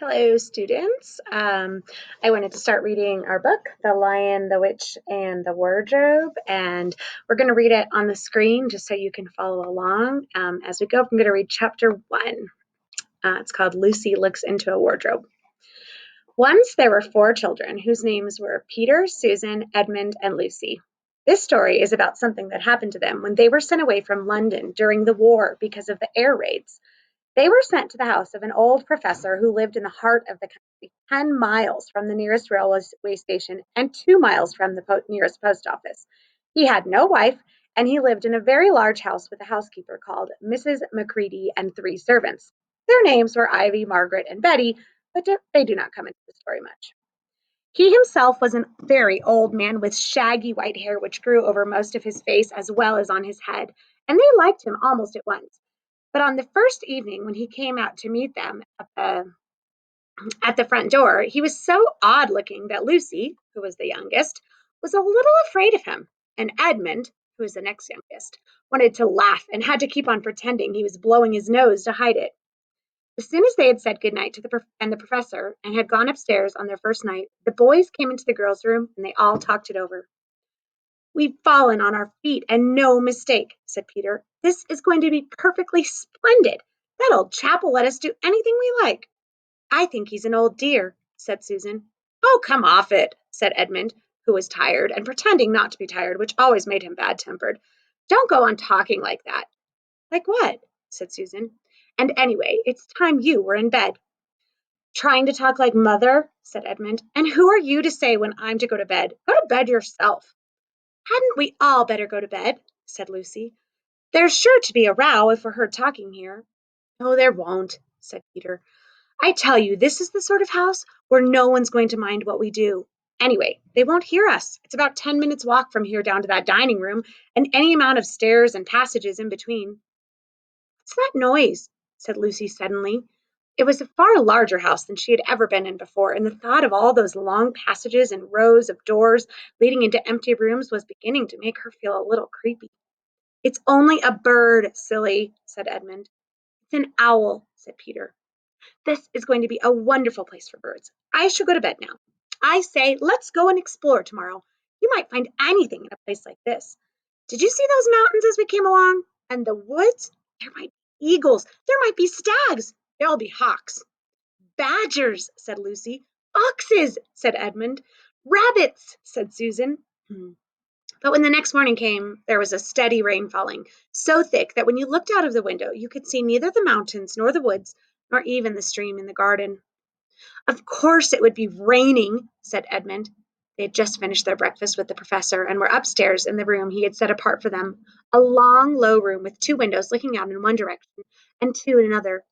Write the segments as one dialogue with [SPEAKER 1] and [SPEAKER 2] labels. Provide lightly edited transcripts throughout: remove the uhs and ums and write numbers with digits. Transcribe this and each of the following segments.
[SPEAKER 1] Hello, students. I wanted to start reading our book, The Lion, the Witch, and the Wardrobe, and we're going to read it on the screen just so you can follow along as we go. I'm going to read chapter 1. It's called Lucy Looks into a Wardrobe. Once there were 4 children whose names were Peter, Susan, Edmund, and Lucy. This story is about something that happened to them when they were sent away from London during the war because of the air raids. They were sent to the house of an old professor who lived in the heart of the country, 10 miles from the nearest railway station and 2 miles from the nearest post office. He had no wife, and he lived in a very large house with a housekeeper called Mrs. Macready and 3 servants. Their names were Ivy, Margaret, and Betty, but they do not come into the story much. He himself was a very old man with shaggy white hair which grew over most of his face as well as on his head, and they liked him almost at once. But on the first evening when he came out to meet them at the front door, he was so odd looking that Lucy, who was the youngest, was a little afraid of him. And Edmund, who was the next youngest, wanted to laugh and had to keep on pretending he was blowing his nose to hide it. As soon as they had said good night to the professor and had gone upstairs on their first night, the boys came into the girls' room and they all talked it over. "We've fallen on our feet, and no mistake," said Peter. "This is going to be perfectly splendid. That old chap will let us do anything we like." "I think he's an old dear," said Susan. "Oh, come off it," said Edmund, who was tired and pretending not to be tired, which always made him bad-tempered. "Don't go on talking like that." "Like what?" said Susan. "And anyway, it's time you were in bed." "Trying to talk like mother," said Edmund. "And who are you to say when I'm to go to bed? Go to bed yourself." "Hadn't we all better go to bed?" said Lucy. "There's sure to be a row if we're heard talking here." "Oh, there won't," said Peter. "I tell you, this is the sort of house where no one's going to mind what we do. Anyway, they won't hear us. It's about 10 minutes' walk from here down to that dining room, and any amount of stairs and passages in between." "What's that noise?" said Lucy suddenly. It was a far larger house than she had ever been in before, and the thought of all those long passages and rows of doors leading into empty rooms was beginning to make her feel a little creepy. "It's only a bird, silly," said Edmund. "It's an owl," said Peter. "This is going to be a wonderful place for birds. I shall go to bed now. I say, let's go and explore tomorrow. You might find anything in a place like this. Did you see those mountains as we came along? And the woods? There might be eagles. There might be stags. There'll be hawks." "Badgers," said Lucy. "Foxes," said Edmund. "Rabbits," said Susan. But when the next morning came, there was a steady rain falling, so thick that when you looked out of the window, you could see neither the mountains nor the woods, nor even the stream in the garden. "Of course it would be raining," said Edmund. They had just finished their breakfast with the professor and were upstairs in the room he had set apart for them, a long, low room with 2 windows looking out in one direction and 2 in another.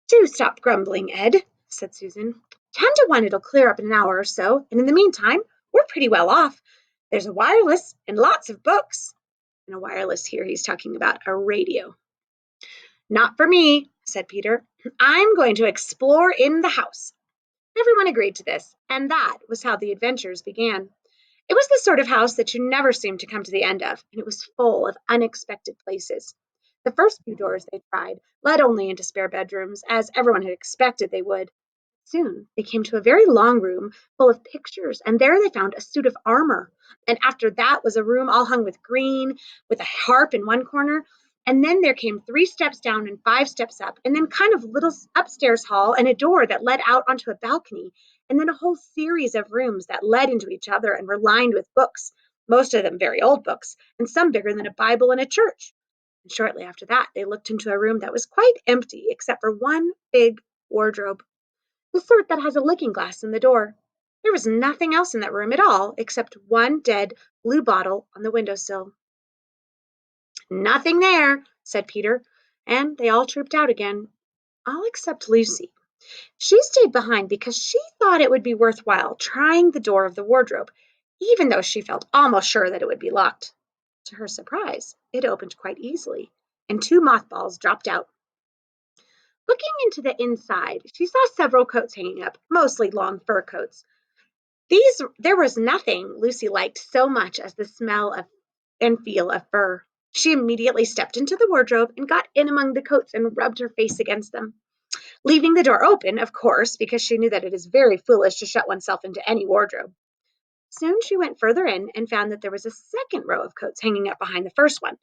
[SPEAKER 1] "Do stop grumbling, Ed," said Susan. "10 to 1 it'll clear up in an hour or so, and in the meantime, we're pretty well off. There's a wireless and lots of books." And a wireless here, he's talking about a radio. "Not for me," said Peter. "I'm going to explore in the house." Everyone agreed to this, and that was how the adventures began. It was the sort of house that you never seemed to come to the end of, and it was full of unexpected places. The first few doors they tried led only into spare bedrooms, as everyone had expected they would. Soon they came to a very long room full of pictures, and there they found a suit of armor. And after that was a room all hung with green, with a harp in one corner. And then there came 3 steps down and 5 steps up, and then kind of little upstairs hall and a door that led out onto a balcony, and then a whole series of rooms that led into each other and were lined with books, most of them very old books, and some bigger than a Bible in a church. And shortly after that, they looked into a room that was quite empty except for one big wardrobe, the sort that has a looking glass in the door. There was nothing else in that room at all except one dead blue bottle on the windowsill. "Nothing there," said Peter, and they all trooped out again, all except Lucy. She stayed behind because she thought it would be worthwhile trying the door of the wardrobe, even though she felt almost sure that it would be locked. To her surprise, it opened quite easily, and 2 mothballs dropped out. Looking into the inside, she saw several coats hanging up, mostly long fur coats. There was nothing Lucy liked so much as the smell of and feel of fur. She immediately stepped into the wardrobe and got in among the coats and rubbed her face against them. leaving the door open, of course, because she knew that it is very foolish to shut oneself into any wardrobe. Soon she went further in and found that there was a second row of coats hanging up behind the first one.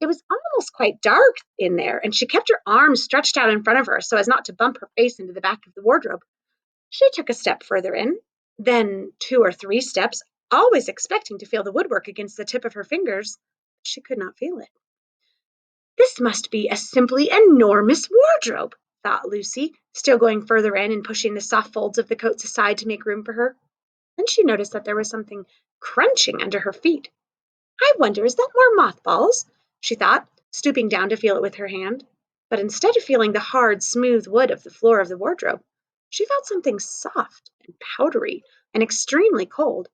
[SPEAKER 1] It was almost quite dark in there, and she kept her arms stretched out in front of her so as not to bump her face into the back of the wardrobe. She took a step further in, then two or three steps, always expecting to feel the woodwork against the tip of her fingers. She could not feel it. This must be a simply enormous wardrobe, thought Lucy, still going further in and pushing the soft folds of the coats aside to make room for her. Then she noticed that there was something crunching under her feet. I wonder, is that more mothballs? She thought, stooping down to feel it with her hand. But instead of feeling the hard, smooth wood of the floor of the wardrobe, she felt something soft and powdery and extremely cold.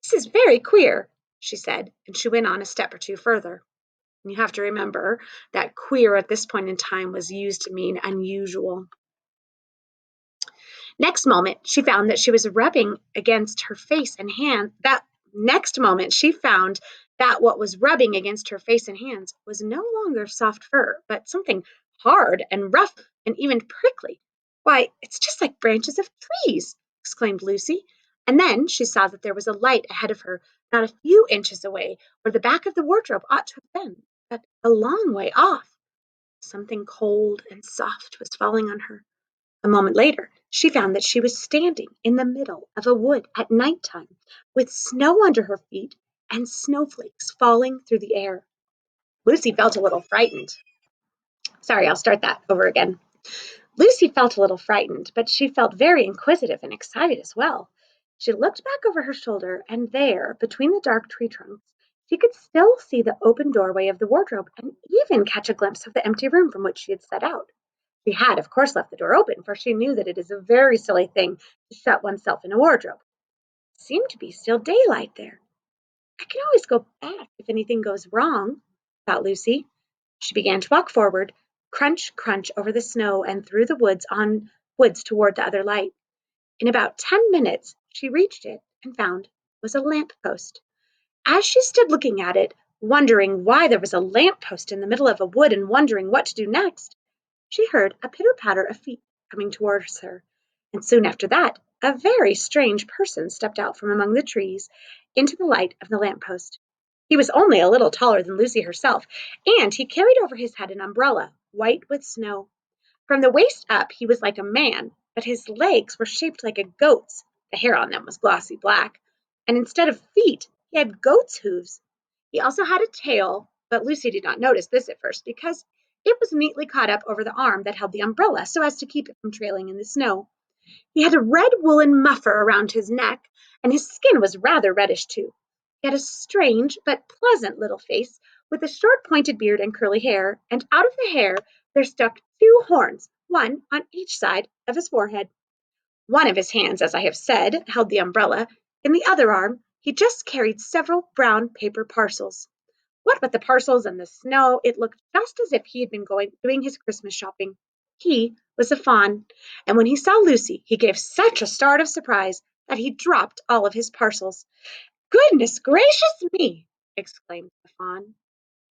[SPEAKER 1] This is very queer, she said, and she went on a step or two further. And you have to remember that queer at this point in time was used to mean unusual. Next moment, she found that she was rubbing against her face and hand. That next moment, she found that what was rubbing against her face and hands was no longer soft fur, but something hard and rough and even prickly. Why, it's just like branches of trees, exclaimed Lucy. And then she saw that there was a light ahead of her, not a few inches away, where the back of the wardrobe ought to have been, but a long way off. Something cold and soft was falling on her. A moment later, she found that she was standing in the middle of a wood at night time, with snow under her feet and snowflakes falling through the air. Lucy felt a little frightened. Sorry, I'll start that over again. Lucy felt a little frightened, but she felt very inquisitive and excited as well. She looked back over her shoulder, and there, between the dark tree trunks, she could still see the open doorway of the wardrobe and even catch a glimpse of the empty room from which she had set out. She had, of course, left the door open, for she knew that it is a very silly thing to shut oneself in a wardrobe. It seemed to be still daylight there. I can always go back if anything goes wrong, thought Lucy. She began to walk forward, crunch, crunch over the snow and through the woods toward the other light. In about 10 minutes, she reached it and found it was a lamp post. As she stood looking at it, wondering why there was a lamp post in the middle of a wood and wondering what to do next, she heard a pitter-patter of feet coming towards her, and soon after that a very strange person stepped out from among the trees into the light of the lamp-post. He was only a little taller than Lucy herself, and he carried over his head an umbrella, white with snow. From the waist up he was like a man, but his legs were shaped like a goat's. The hair on them was glossy black, and instead of feet he had goat's hooves. He also had a tail, but Lucy did not notice this at first because it was neatly caught up over the arm that held the umbrella so as to keep it from trailing in the snow. He had a red woolen muffler around his neck, and his skin was rather reddish too. He had a strange but pleasant little face, with a short pointed beard and curly hair, and out of the hair there stuck two horns, one on each side of his forehead. One of his hands, as I have said, held the umbrella. In the other arm he just carried several brown paper parcels. What with the parcels and the snow, it looked just as if he had been doing his Christmas shopping. He was a fawn, and when he saw Lucy, he gave such a start of surprise that he dropped all of his parcels. Goodness gracious me! Exclaimed the fawn.